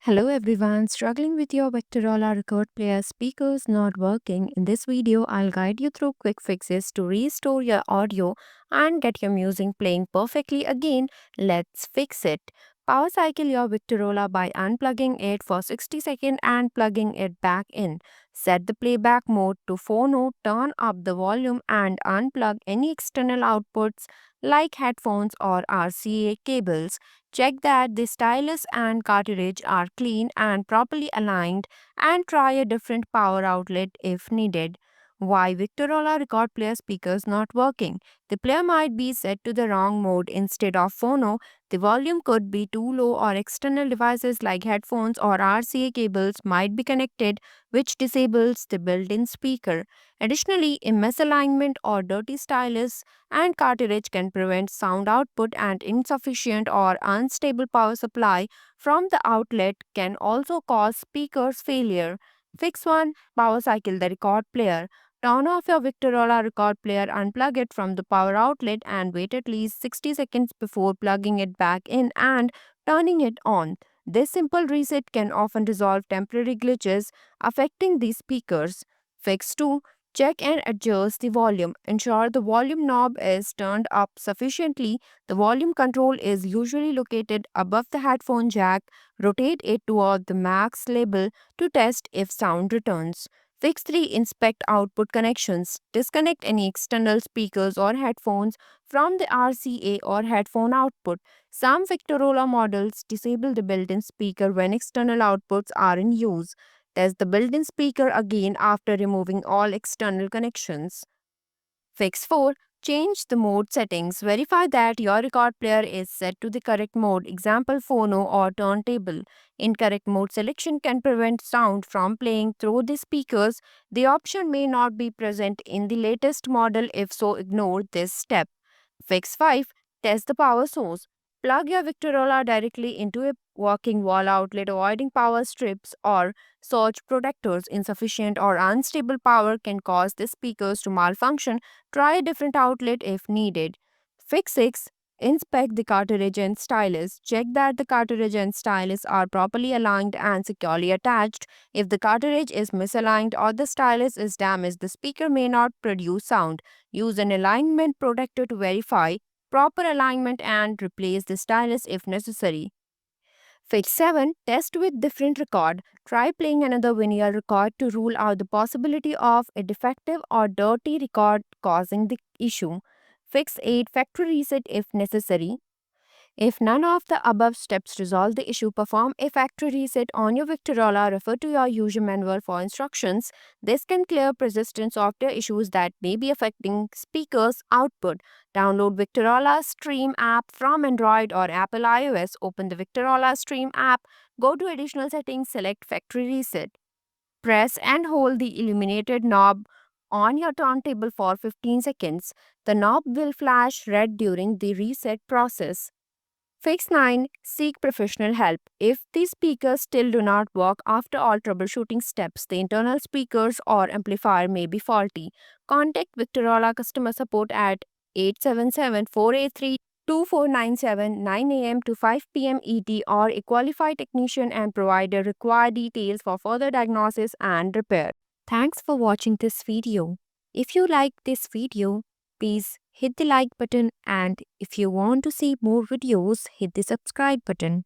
Hello everyone, struggling with your Victorola record player speakers not working? In this video, I'll guide you through quick fixes to restore your audio and get your music playing perfectly again. Let's fix it. Power cycle your Victorola by unplugging it for 60 seconds and plugging it back in. Set the playback mode to phono, turn up the volume and unplug any external outputs like headphones or RCA cables. Check that the stylus and cartridge are clean and properly aligned and try a different power outlet if needed. Why Victorola record player speakers not working? The player might be set to the wrong mode instead of phono. The volume could be too low or external devices like headphones or RCA cables might be connected, which disables the built-in speaker. Additionally, a misalignment or dirty stylus and cartridge can prevent sound output, and insufficient or unstable power supply from the outlet can also cause speakers failure. Fix 1. Power cycle the record player. Turn off your Victorola record player, unplug it from the power outlet and wait at least 60 seconds before plugging it back in and turning it on. This simple reset can often resolve temporary glitches affecting the speakers. Fix 2. Check and adjust the volume. Ensure the volume knob is turned up sufficiently. The volume control is usually located above the headphone jack. Rotate it toward the max level to test if sound returns. Fix 3. Inspect output connections. Disconnect any external speakers or headphones from the RCA or headphone output. Some Victorola models disable the built-in speaker when external outputs are in use. Test the built-in speaker again after removing all external connections. Fix 4. Change the mode settings. Verify that your record player is set to the correct mode, example phono or turntable. Incorrect mode selection can prevent sound from playing through the speakers. The option may not be present in the latest model, if so, ignore this step. Fix 5. Test the power source. Plug your Victorola directly into a working wall outlet, avoiding power strips or surge protectors. Insufficient or unstable power can cause the speakers to malfunction. Try a different outlet if needed. Fix 6. Inspect the cartridge and stylus. Check that the cartridge and stylus are properly aligned and securely attached. If the cartridge is misaligned or the stylus is damaged, the speaker may not produce sound. Use an alignment protector to verify proper alignment and replace the stylus if necessary. Fix 7. Test with different record. Try playing another vinyl record to rule out the possibility of a defective or dirty record causing the issue. Fix 8. Factory reset if necessary. If none of the above steps resolve the issue, perform a factory reset on your Victorola. Refer to your user manual for instructions. This can clear persistent software issues that may be affecting speakers' output. Download Victorola Stream app from Android or Apple iOS. Open the Victorola Stream app. Go to Additional Settings, select Factory Reset. Press and hold the illuminated knob on your turntable for 15 seconds. The knob will flash red during the reset process. Fix 9. Seek professional help. If these speakers still do not work after all troubleshooting steps, the internal speakers or amplifier may be faulty. Contact Victorola customer support at 877-483-2497, 9 a.m. to 5 p.m. ET, or a qualified technician and provide the required details for further diagnosis and repair. Thanks for watching this video. If you like this video, please hit the like button, and if you want to see more videos, hit the subscribe button.